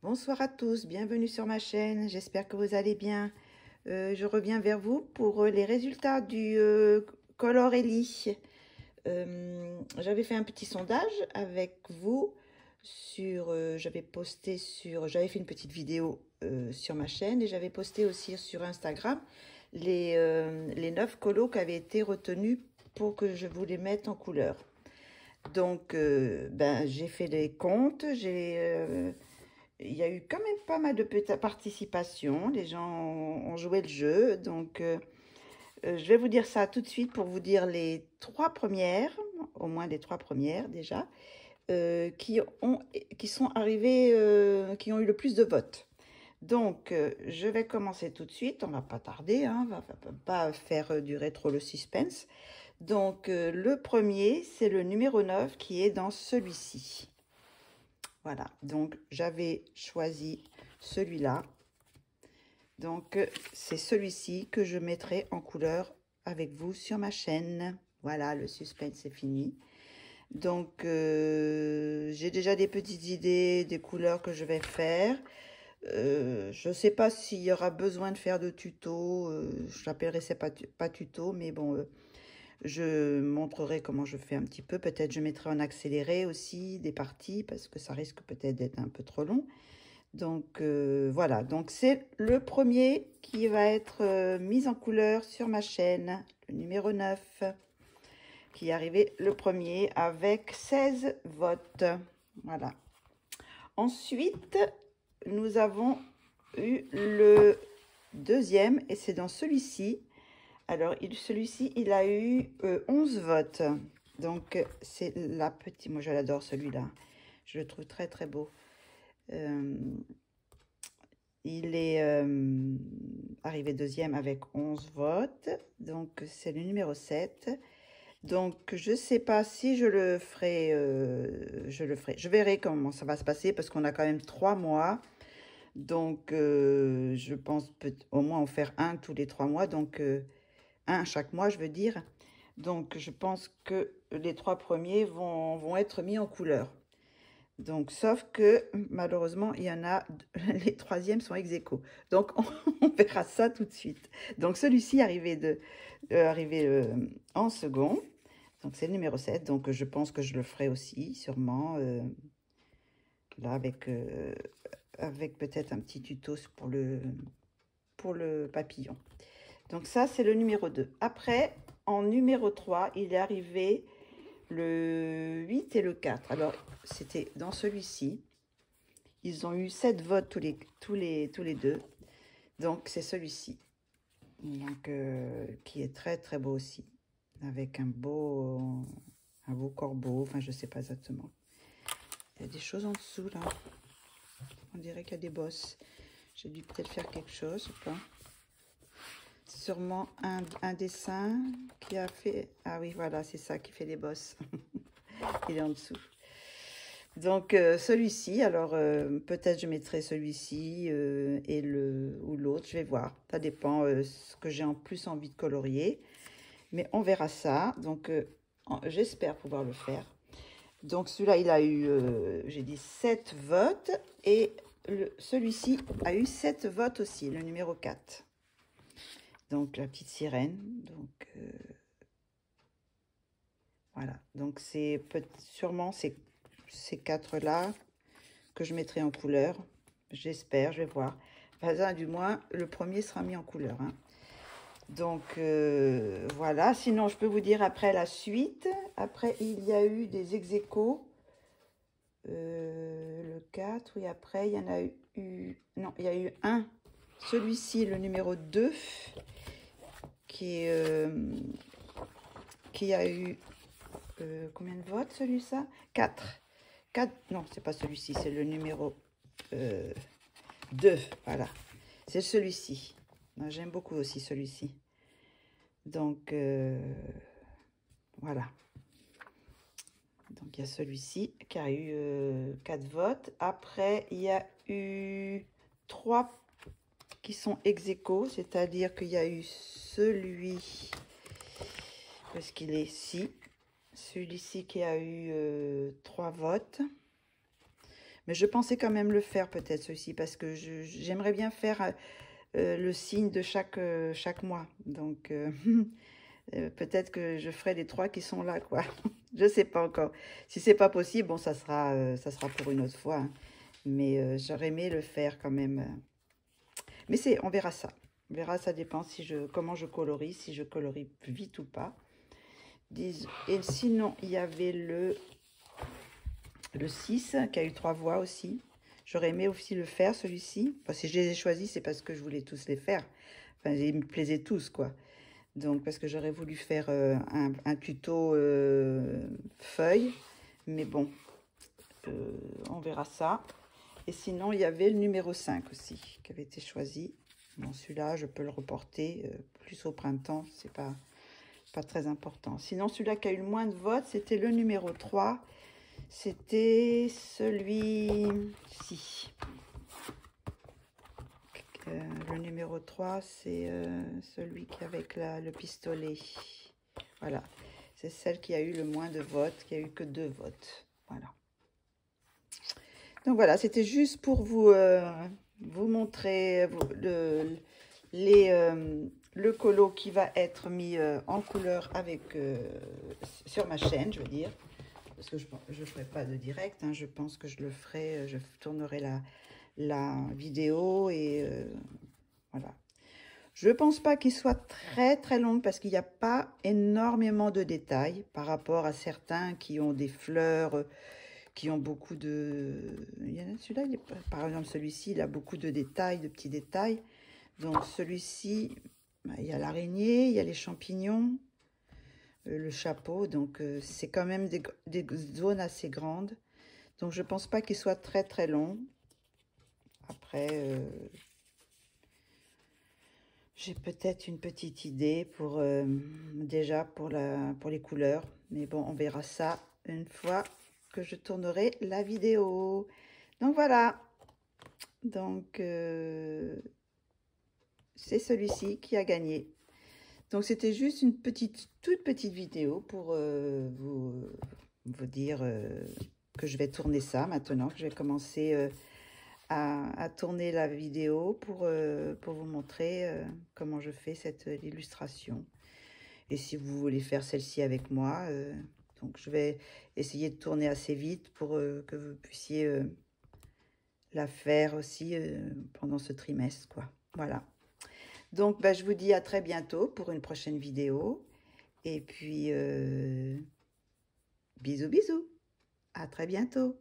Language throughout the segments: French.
Bonsoir à tous, bienvenue sur ma chaîne, j'espère que vous allez bien. Je reviens vers vous pour les résultats du Color Ellie. J'avais fait un petit sondage avec vous sur, j'avais fait une petite vidéo sur ma chaîne et j'avais posté aussi sur Instagram les 9 colos qui avaient été retenus pour que je vous les mette en couleur. Donc, j'ai fait les comptes, il y a eu quand même pas mal de participation. Les gens ont joué le jeu. Donc, je vais vous dire ça tout de suite pour vous dire les 3 premières, au moins les 3 premières déjà, qui sont arrivées, qui ont eu le plus de votes. Donc, je vais commencer tout de suite. On ne va pas tarder, hein, on ne va pas faire durer trop le suspense. Donc, le premier, c'est le numéro 9 qui est dans celui-ci. Voilà, donc j'avais choisi celui-là. Donc, c'est celui-ci que je mettrai en couleur avec vous sur ma chaîne. Voilà, le suspense est fini. Donc, j'ai déjà des petites idées des couleurs que je vais faire. Je ne sais pas s'il y aura besoin de faire de tuto. Je l'appellerai pas tuto, mais bon... je montrerai comment je fais un petit peu. Peut-être je mettrai en accéléré aussi des parties parce que ça risque peut-être d'être un peu trop long. Donc voilà, donc c'est le premier qui va être mis en couleur sur ma chaîne, le numéro 9, qui est arrivé le premier avec 16 votes. Voilà. Ensuite, nous avons eu le deuxième et c'est dans celui-ci. Alors, celui-ci, il a eu 11 votes. Donc, c'est la petite... Moi, je l'adore, celui-là. Je le trouve très, très beau. Il est arrivé deuxième avec 11 votes. Donc, c'est le numéro 7. Donc, je ne sais pas si je le ferai. Je verrai comment ça va se passer parce qu'on a quand même 3 mois. Donc, je pense au moins en faire un tous les 3 mois. Donc... un chaque mois, je veux dire. Donc, je pense que les 3 premiers vont être mis en couleur. Donc, sauf que, malheureusement, il y en a... Les 3e sont ex aequo. Donc, on verra ça tout de suite. Donc, celui-ci arrivé en second. Donc, c'est le numéro 7. Donc, je pense que je le ferai aussi, sûrement. Là, avec peut-être un petit tuto pour le papillon. Donc ça, c'est le numéro 2. Après, en numéro 3, il est arrivé le 8 et le 4. Alors, c'était dans celui-ci. Ils ont eu 7 votes tous les deux. Donc, c'est celui-ci. Donc, qui est très, très beau aussi. Avec un beau corbeau. Enfin, je ne sais pas exactement. Il y a des choses en dessous, là. On dirait qu'il y a des bosses. J'ai dû peut-être faire quelque chose ou pas. Sûrement un dessin qui a fait... Ah oui, voilà, c'est ça qui fait les bosses. Il est en dessous. Donc, celui-ci, alors peut-être je mettrai celui-ci ou l'autre, je vais voir. Ça dépend ce que j'ai en plus envie de colorier. Mais on verra ça. Donc, j'espère pouvoir le faire. Donc, celui-là, il a eu, j'ai dit 7 votes. Et celui-ci a eu 7 votes aussi, le numéro 4. Donc, la petite sirène. Donc, voilà. Donc, c'est sûrement ces 4-là que je mettrai en couleur. J'espère, je vais voir. Enfin, du moins, le premier sera mis en couleur. Hein. Donc, voilà. Sinon, je peux vous dire après la suite. Après, il y a eu des ex-aequo. Le 4, oui, après, il y en a eu... Non, il y a eu un. Celui-ci, le numéro 2, qui a eu... combien de votes, celui-là? 4. 4, non, c'est pas celui-ci, c'est le numéro 2, voilà. C'est celui-ci. J'aime beaucoup aussi celui-ci. Donc, voilà. Donc, il y a celui-ci qui a eu 4 votes. Après, il y a eu 3 qui sont ex aequo, c'est-à-dire qu'il y a eu celui, parce qu'il est ici, celui-ci qui a eu 3 votes. Mais je pensais quand même le faire peut-être celui-ci, parce que j'aimerais bien faire le signe de chaque mois. Donc, peut-être que je ferai les 3 qui sont là, quoi. Je sais pas encore. Si c'est pas possible, bon, ça sera pour une autre fois. Hein. Mais j'aurais aimé le faire quand même. Mais on verra ça. On verra, ça dépend comment je colorie, si je colorie vite ou pas. Et sinon, il y avait le 6 qui a eu 3 voix aussi. J'aurais aimé aussi le faire, celui-ci. Enfin, si je les ai choisis, c'est parce que je voulais tous les faire. Enfin, ils me plaisaient tous, quoi. Donc, parce que j'aurais voulu faire un tuto feuille. Mais bon, on verra ça. Et sinon, il y avait le numéro 5 aussi, qui avait été choisi. Bon, celui-là, je peux le reporter plus au printemps. C'est pas très important. Sinon, celui-là qui a eu le moins de votes, c'était le numéro 3. C'était celui-ci. Le numéro 3, c'est celui qui avec le pistolet. Voilà. C'est celle qui a eu le moins de votes, qui a eu que 2 votes. Voilà. Donc voilà, c'était juste pour vous montrer le colo qui va être mis en couleur sur ma chaîne, je veux dire. Parce que je ne ferai pas de direct, hein, je pense que je le ferai, je tournerai la vidéo et voilà. Je ne pense pas qu'il soit très très long parce qu'il n'y a pas énormément de détails par rapport à certains qui ont des fleurs, qui ont beaucoup de... Il y en a celui-là, par exemple celui-ci, il a beaucoup de détails, de petits détails. Donc celui-ci, il y a l'araignée, il y a les champignons, le chapeau. Donc c'est quand même des zones assez grandes. Donc je pense pas qu'il soit très très long. Après, j'ai peut-être une petite idée pour déjà pour les couleurs. Mais bon, on verra ça une fois que je tournerai la vidéo. Donc voilà. Donc c'est celui-ci qui a gagné. Donc c'était juste une toute petite vidéo pour vous dire que je vais tourner ça maintenant, que je vais commencer à tourner la vidéo pour vous montrer comment je fais cette illustration. Et si vous voulez faire celle-ci avec moi, donc je vais essayer de tourner assez vite pour que vous puissiez la faire aussi pendant ce trimestre, quoi. Voilà. Donc, bah, je vous dis à très bientôt pour une prochaine vidéo. Et puis, bisous, bisous. À très bientôt.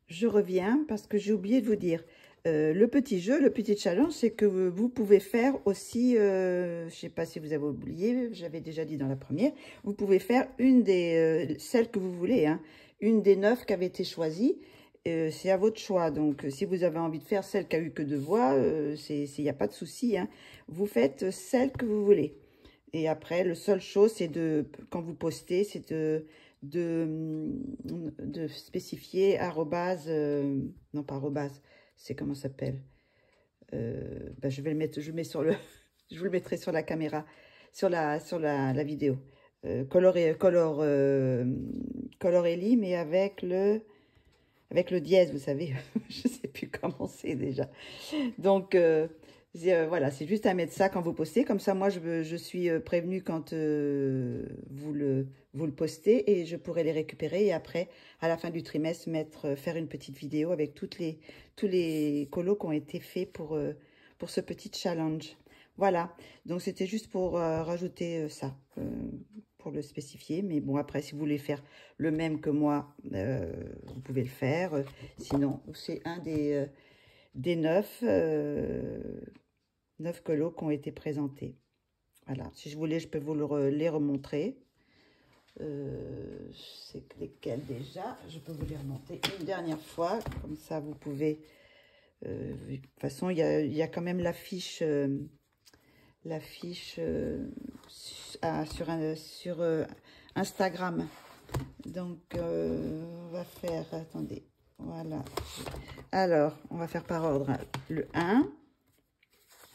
Je reviens parce que j'ai oublié de vous dire. Le petit jeu, le petit challenge, c'est que vous pouvez faire aussi, je ne sais pas si vous avez oublié, j'avais déjà dit dans la première, vous pouvez faire une des, celles que vous voulez, hein, une des 9 qui avait été choisie. C'est à votre choix. Donc, si vous avez envie de faire celle qui a eu que 2 voix, il n'y a pas de souci. Hein. Vous faites celle que vous voulez. Et après, la seule chose, c'est quand vous postez, c'est de spécifier arrobase, non pas arrobase, c'est comment ça s'appelle. Ben, je vais le mettre, je vous le mettrai sur la caméra, sur la vidéo. Color Ellie, mais avec le dièse, vous savez, je ne sais plus comment c'est déjà. Donc, voilà, c'est juste à mettre ça quand vous postez. Comme ça, moi, je suis prévenue quand vous le postez et je pourrai les récupérer. Et après, à la fin du trimestre, faire une petite vidéo avec tous les colos qui ont été faits pour ce petit challenge. Voilà, donc c'était juste pour rajouter ça, pour le spécifier. Mais bon, après, si vous voulez faire le même que moi, vous pouvez le faire. Sinon, c'est un des 9 colos qui ont été présentés. Voilà, si je voulais, je peux vous les remontrer. C'est lesquels déjà? Je peux vous les remonter une dernière fois, comme ça vous pouvez... de toute façon, il y a quand même l'affiche sur Instagram. Donc, on va faire... Attendez, voilà. Alors, on va faire par ordre. Le 1,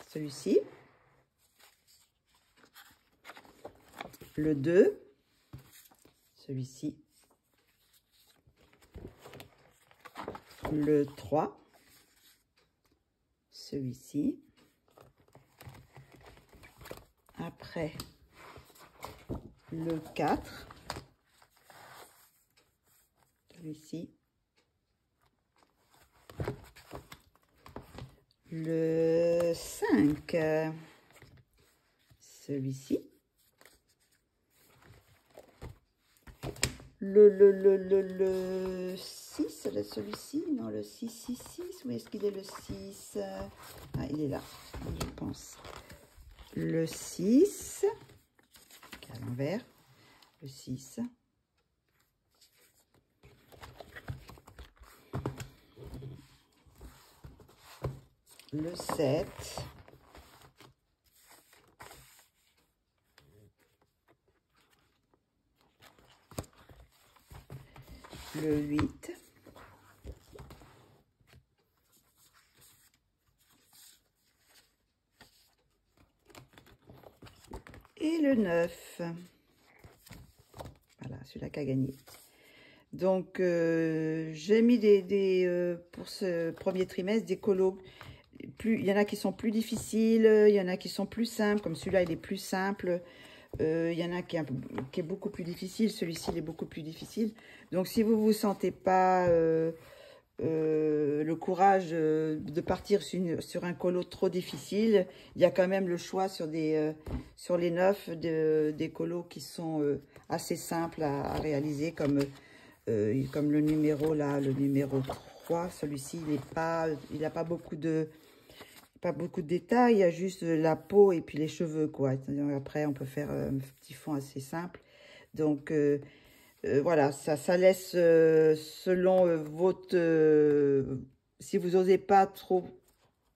celui-ci. Le 2, celui-ci. Le 3, celui-ci. Après, le 4, celui-ci. Le 5, celui-ci. Le 6, celui-ci, non, le 6, où est-ce qu'il est le 6? Ah, il est là, je pense. Le 6, à l'envers, le 6. Le 7. Le 8. Et le 9. Voilà, celui-là qui a gagné. Donc, j'ai mis pour ce premier trimestre des colos. Il y en a qui sont plus difficiles, il y en a qui sont plus simples. Comme celui-là, il est plus simple. Il y en a qui est beaucoup plus difficile. Celui-ci, il est beaucoup plus difficile. Donc, si vous ne vous sentez pas le courage de partir sur un colo trop difficile, il y a quand même le choix sur les 9 des colos qui sont assez simples à réaliser, comme le numéro là, le numéro 3. Celui-ci, il n'a pas beaucoup de détails, il y a juste la peau et puis les cheveux, quoi. Après, on peut faire un petit fond assez simple. Donc, voilà, ça laisse selon votre... si vous n'osez pas trop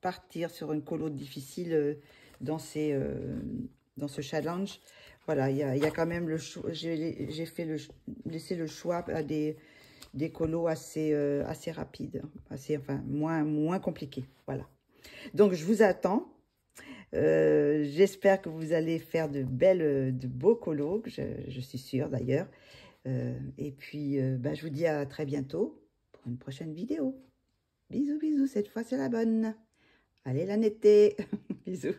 partir sur une colo difficile dans ce challenge, voilà, il y a quand même le choix. J'ai laissé le choix à des colos assez rapides, enfin, moins compliqués, voilà. Donc, je vous attends. J'espère que vous allez faire de beaux colos, je suis sûre d'ailleurs. Et puis, je vous dis à très bientôt pour une prochaine vidéo. Bisous, bisous, cette fois c'est la bonne. Allez, la netteté. Bisous.